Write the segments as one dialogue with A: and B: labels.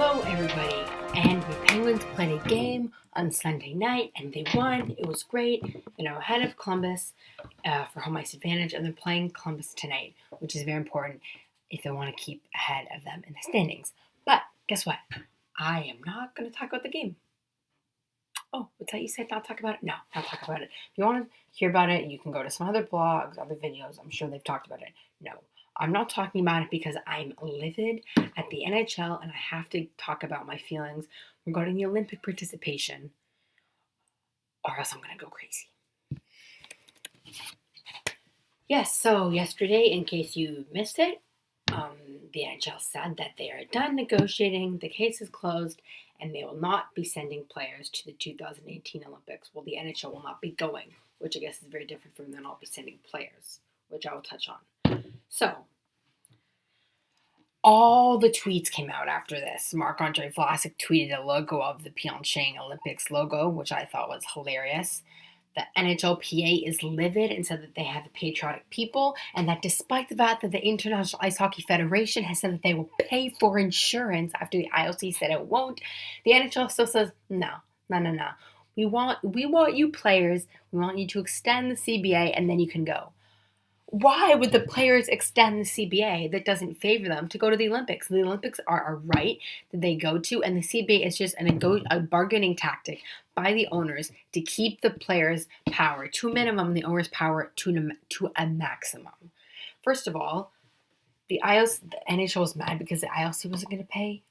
A: Hello, everybody. And the Penguins played a game on Sunday night, and they won. It was great. Ahead of Columbus for home ice advantage, and they're playing Columbus tonight, which is very important if they want to keep ahead of them in the standings. But guess what? I am not going to talk about the game. Oh, what's that you said? Not talk about it? No, not talk about it. If you want to hear about it, you can go to some other blogs, other videos. I'm sure they've talked about it. No, I'm not talking about it because I'm livid at the NHL and I have to talk about my feelings regarding the Olympic participation, or else I'm going to go crazy. Yes, so yesterday, in case you missed it, the NHL said that they are done negotiating, the case is closed, and they will not be sending players to the 2018 Olympics. Well, the NHL will not be going, which I guess is very different from them not be sending players, which I will touch on. So, all the tweets came out after this. Marc-Andre Vlasic tweeted a logo of the Pyeongchang Olympics logo, which I thought was hilarious. The NHLPA is livid and said that they have patriotic people, and that despite the fact that the International Ice Hockey Federation has said that they will pay for insurance after the IOC said it won't, the NHL still says, no. We want you players, we want you to extend the CBA, and then you can go. Why would the players extend the CBA that doesn't favor them to go to the Olympics? The Olympics are a right that they go to, and the CBA is just a bargaining tactic by the owners to keep the players' power to a minimum, the owners' power to a maximum. First of all, the NHL was mad because the IOC wasn't going to pay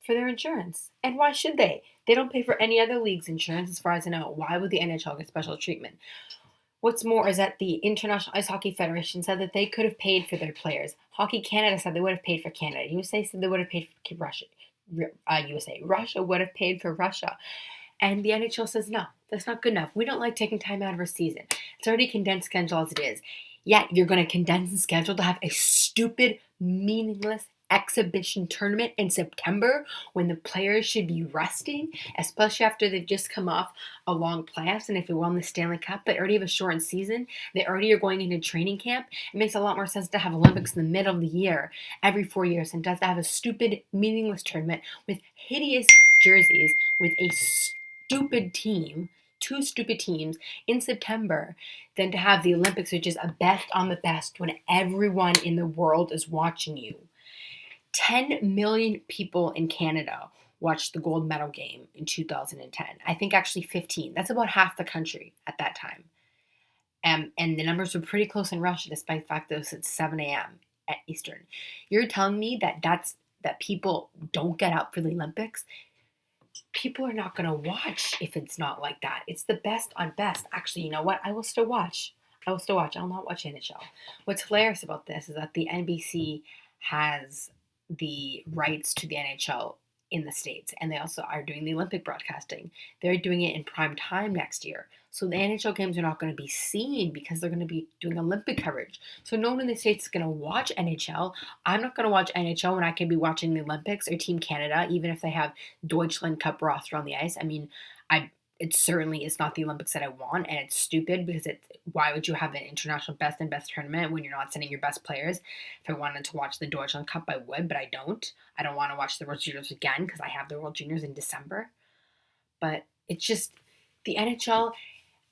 A: for their insurance. And why should they? They don't pay for any other league's insurance, as far as I know. Why would the NHL get special treatment? What's more is that the International Ice Hockey Federation said that they could have paid for their players. Hockey Canada said they would have paid for Canada. USA said they would have paid for Russia. Russia would have paid for Russia. And the NHL says, no, that's not good enough. We don't like taking time out of our season. It's already a condensed schedule as it is. Yet you're going to condense the schedule to have a stupid, meaningless exhibition tournament in September when the players should be resting, especially after they've just come off a long playoffs, and if they won the Stanley Cup, they already have a shortened season. They already are going into training camp. It makes a lot more sense to have Olympics in the middle of the year every 4 years than to have a stupid, meaningless tournament with hideous jerseys with a stupid team, two stupid teams in September, than to have the Olympics, which is a best on the best when everyone in the world is watching you. 10 million people in Canada watched the gold medal game in 2010. I think actually 15. That's about half the country at that time. And the numbers were pretty close in Russia, despite the fact that it was at 7 a.m. at Eastern. You're telling me that people don't get out for the Olympics? People are not going to watch if it's not like that. It's the best on best. Actually, you know what? I will still watch. I'll not watch NHL. What's hilarious about this is that the NBC has the rights to the NHL in the States, and they also are doing the Olympic broadcasting. They're doing it in prime time next year. So the NHL games are not going to be seen because they're going to be doing Olympic coverage. So no one in the States is going to watch NHL. I'm not going to watch NHL when I can be watching the Olympics or Team Canada, even if they have Deutschland Cup roster on the ice. I mean, it certainly is not the Olympics that I want, and it's stupid because why would you have an international best and best tournament when you're not sending your best players? If I wanted to watch the Deutschland Cup, I would, but I don't. I don't want to watch the World Juniors again because I have the World Juniors in December. But it's just, the NHL,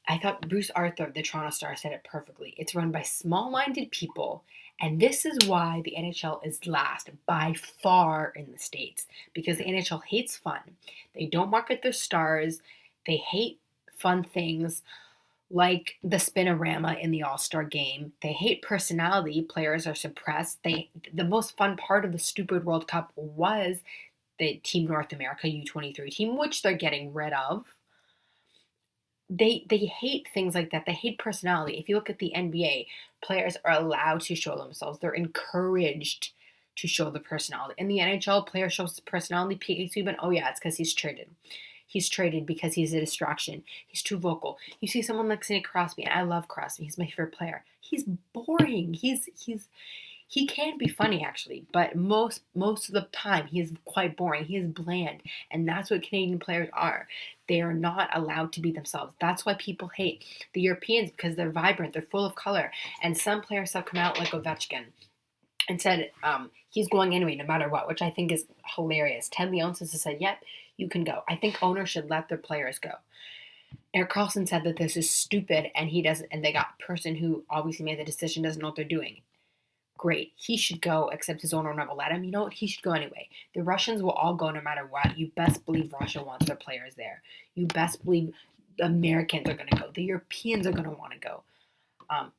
A: I thought Bruce Arthur of the Toronto Star said it perfectly. It's run by small-minded people, and this is why the NHL is last by far in the States, because the NHL hates fun. They don't market their stars. They hate fun things like the spinorama in the All-Star game. They hate personality. Players are suppressed. The most fun part of the stupid World Cup was the Team North America U23 team, which they're getting rid of. They hate things like that. They hate personality. If you look at the NBA, players are allowed to show themselves. They're encouraged to show the personality. In the NHL, player shows personality. PK Subban, oh yeah, it's because he's traded. He's traded because he's a distraction. He's too vocal. You see someone like Sidney Crosby, and I love Crosby. He's my favorite player. He's boring. He can be funny actually, but most of the time he is quite boring. He is bland, and that's what Canadian players are. They are not allowed to be themselves. That's why people hate the Europeans, because they're vibrant, they're full of color, and some players have come out like Ovechkin. and said he's going anyway, no matter what, which I think is hilarious. Ted Leonsis has said, "Yep, you can go." I think owners should let their players go. Eric Carlson said that this is stupid, and he doesn't. And they got person who obviously made the decision doesn't know what they're doing. Great, he should go, except his owner will never let him. You know what? He should go anyway. The Russians will all go no matter what. You best believe Russia wants their players there. You best believe the Americans are going to go. The Europeans are going to want to go.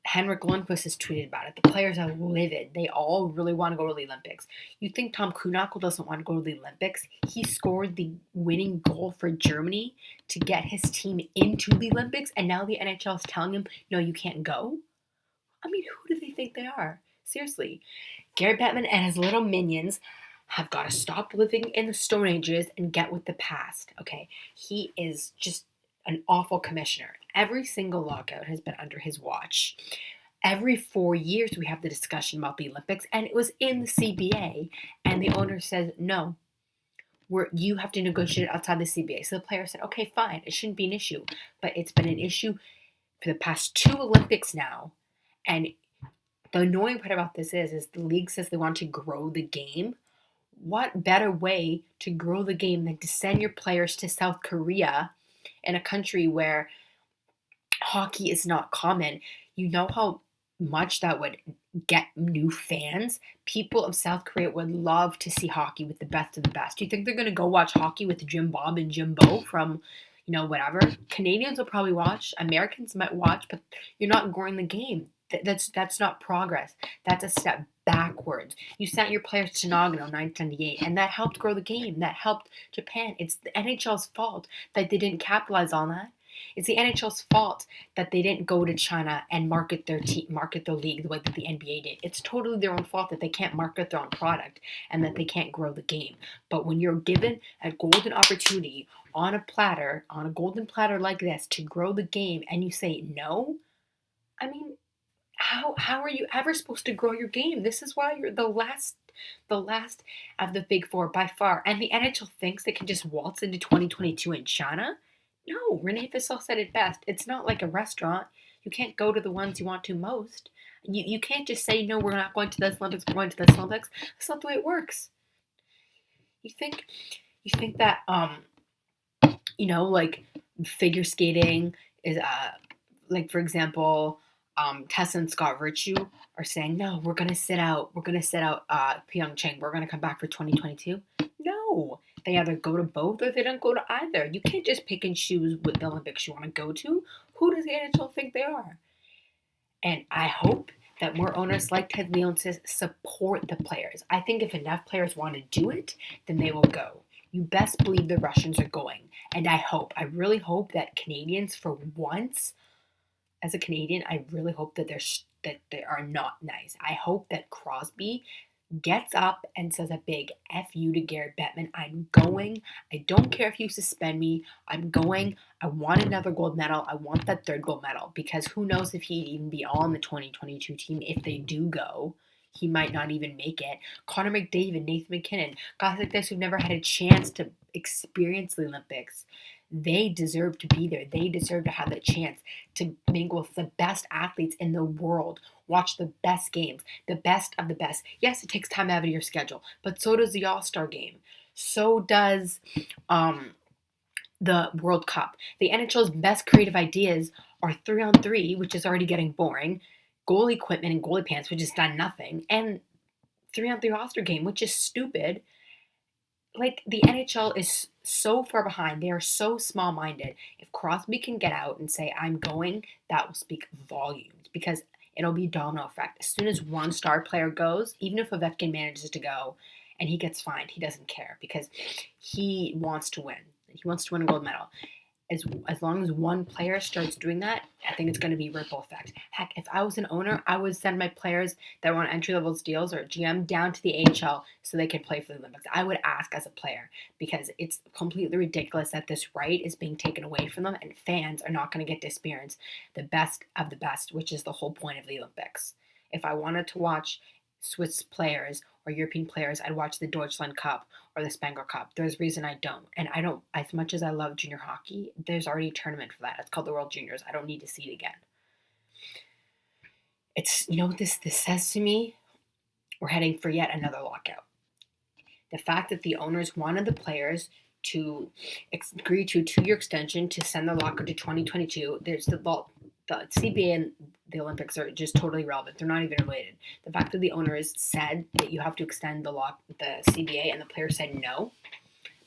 A: Henrik Lundqvist has tweeted about it. The players are livid. They all really want to go to the Olympics. You think Tom Kuhnackel doesn't want to go to the Olympics? He scored the winning goal for Germany to get his team into the Olympics, and now the NHL is telling him, no, you can't go? I mean, who do they think they are? Seriously. Gary Bettman and his little minions have got to stop living in the Stone Ages and get with the past, okay? He is just an awful commissioner. Every single lockout has been under his watch. Every 4 years we have the discussion about the Olympics, and it was in the CBA, and the owner says, no, you have to negotiate it outside the CBA. So the player said, okay, fine, it shouldn't be an issue. But it's been an issue for the past 2 Olympics now, and the annoying part about this is the league says they want to grow the game. What better way to grow the game than to send your players to South Korea, in a country where hockey is not common? You know how much that would get new fans? People of South Korea would love to see hockey with the best of the best. Do you think they're going to go watch hockey with Jim Bob and Jim Bo from, whatever? Canadians will probably watch. Americans might watch, but you're not growing the game. That's not progress. That's a step backwards. You sent your players to Nagano 1998, and that helped grow the game. That helped Japan. It's the NHL's fault that they didn't capitalize on that. It's the NHL's fault that they didn't go to China and market their league the way that the NBA did. It's totally their own fault that they can't market their own product and that they can't grow the game. But when you're given a golden opportunity on a golden platter like this to grow the game, and you say no, I mean, how are you ever supposed to grow your game? This is why you're the last of the big four by far. And the NHL thinks they can just waltz into 2022 in China? No, Renee Fissel said it best. It's not like a restaurant. You can't go to the ones you want to most. You can't just say, no, we're not going to this Olympics, we're going to this Olympics. That's not the way it works. You think that like figure skating is like, for example, Tessa and Scott Virtue are saying, no, we're going to sit out Pyeongchang. We're going to come back for 2022. No, they either go to both or they don't go to either. You can't just pick and choose what the Olympics you want to go to. Who does the NHL think they are? And I hope that more owners like Ted Leonsis support the players. I think if enough players want to do it, then they will go. You best believe the Russians are going. And I really hope that Canadians, for once, as a Canadian, I really hope that they are not nice. I hope that Crosby gets up and says a big F you to Garrett Bettman. I'm going. I don't care if you suspend me. I'm going. I want another gold medal. I want that 3rd gold medal, because who knows if he'd even be on the 2022 team if they do go. He might not even make it. Connor McDavid, Nathan McKinnon, guys like this who've never had a chance to experience the Olympics. They deserve to be there. They deserve to have that chance to mingle with the best athletes in the world, watch the best games, the best of the best. Yes, it takes time out of your schedule, but so does the All-Star game. So does the World Cup. The NHL's best creative ideas are 3-on-3, which is already getting boring, goal equipment and goalie pants, which has done nothing, and 3-on-3 All-Star game, which is stupid. Like, the NHL is so far behind. They are so small-minded. If Crosby can get out and say, I'm going, that will speak volumes, because it'll be domino effect. As soon as one star player goes, even if Ovechkin manages to go and he gets fined, he doesn't care, because he wants to win. He wants to win a gold medal. As long as one player starts doing that, I think it's going to be ripple effect. Heck, if I was an owner, I would send my players that were on entry-level deals or GM down to the AHL so they could play for the Olympics. I would ask as a player, because it's completely ridiculous that this right is being taken away from them, and fans are not going to get to experience the best of the best, which is the whole point of the Olympics. If I wanted to watch Swiss players or European players, I'd watch the Deutschland Cup or the Spengler Cup. There's a reason I don't. And I don't, as much as I love junior hockey, there's already a tournament for that. It's called the World Juniors. I don't need to see it again. It's, what this says to me? we're heading for yet another lockout. The fact that the owners wanted the players to agree to a 2-year extension to send the lockout to 2022, there's the CBA and the Olympics are just totally irrelevant. They're not even related. The fact that the owners said that you have to extend the CBA and the players said no,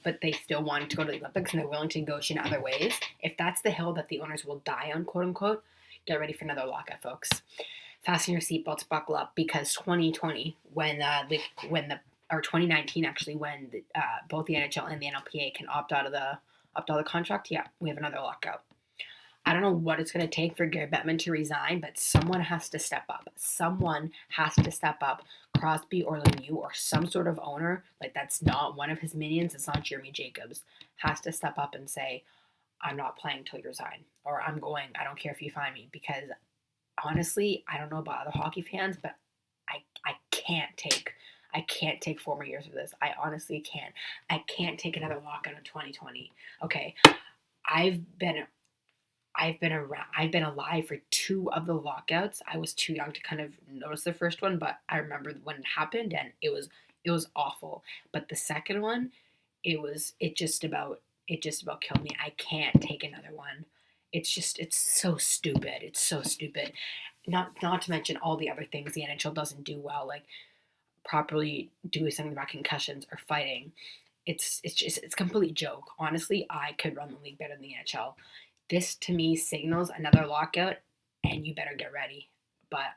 A: but they still wanted to go to the Olympics and they're willing to negotiate in other ways. If that's the hill that the owners will die on, quote unquote, get ready for another lockout, folks. Fasten your seatbelts, buckle up, because 2020, or 2019 actually, when both the NHL and the NLPA can opt out of the contract, yeah, we have another lockout. I don't know what it's going to take for Gary Bettman to resign, but someone has to step up. Someone has to step up. Crosby or Lemieux or some sort of owner, like that's not one of his minions, it's not Jeremy Jacobs, has to step up and say, I'm not playing till you resign, or I'm going, I don't care if you fine me, because honestly, I don't know about other hockey fans, but I can't take 4 more years of this. I honestly can't. I can't take another lockout in 2020. Okay, I've been alive for 2 of the lockouts. I was too young to kind of notice the first one, but I remember when it happened, and it was awful. But the second one, it just about killed me. I can't take another one. It's so stupid. It's so stupid. Not to mention all the other things the NHL doesn't do well, like properly doing something about concussions or fighting. It's a complete joke. Honestly, I could run the league better than the NHL. This to me signals another lockout, and you better get ready. But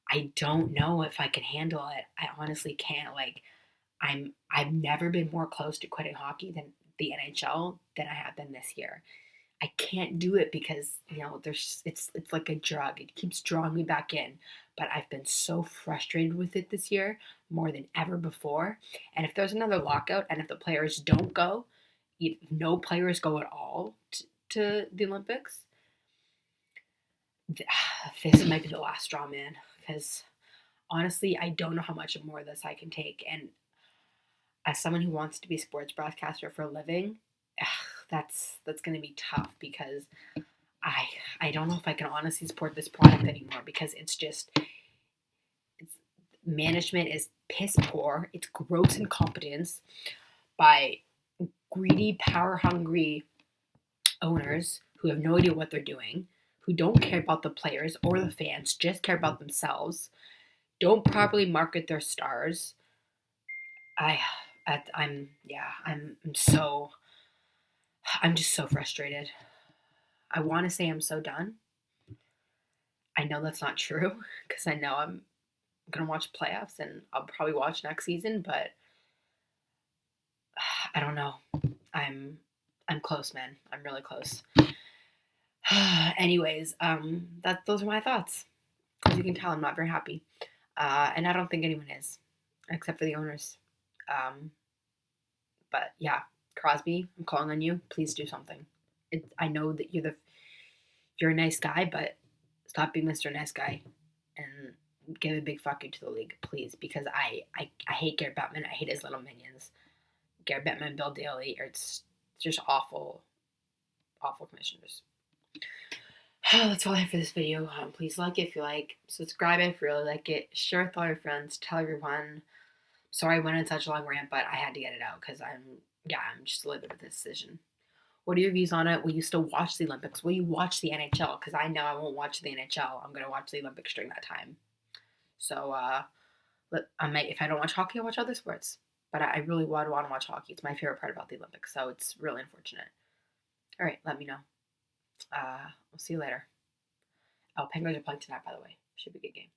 A: I don't know if I can handle it. I honestly can't. Like, I've never been more close to quitting hockey than the NHL than I have been this year. I can't do it because, it's like a drug. It keeps drawing me back in. But I've been so frustrated with it this year, more than ever before. And if there's another lockout, and if the players don't go, if no players go at all to the Olympics, this might be the last straw, man. Because honestly, I don't know how much more of this I can take. And as someone who wants to be a sports broadcaster for a living, that's going to be tough, because I don't know if I can honestly support this product anymore, because management is piss poor. It's gross incompetence by greedy, power hungry owners who have no idea what they're doing, who don't care about the players or the fans, just care about themselves, don't properly market their stars. I'm just so frustrated. I want to say I'm so done. I know that's not true, because I know I'm going to watch playoffs and I'll probably watch next season, but I don't know. I'm close, man. I'm really close. Anyways, those are my thoughts. As you can tell, I'm not very happy. And I don't think anyone is, except for the owners. But yeah, Crosby, I'm calling on you. Please do something. I know that you're a nice guy, but stop being Mr. Nice Guy and give a big fuck you to the league, please. Because I hate Garrett Bettman. I hate his little minions. Garrett Bettman, Bill Daly. It's just awful, awful commissioners. That's all I have for this video. Please like it if you like. Subscribe if you really like it. Share with all your friends. Tell everyone. Sorry I went on such a long rant, but I had to get it out because I'm just livid with this decision. What are your views on it? Will you still watch the Olympics? Will you watch the NHL? Because I know I won't watch the NHL. I'm going to watch the Olympics during that time. So, if I don't watch hockey, I'll watch other sports. But I really want to watch hockey. It's my favorite part about the Olympics, so it's really unfortunate. All right, let me know. We'll see you later. Oh, Penguins are playing tonight, by the way. Should be a good game.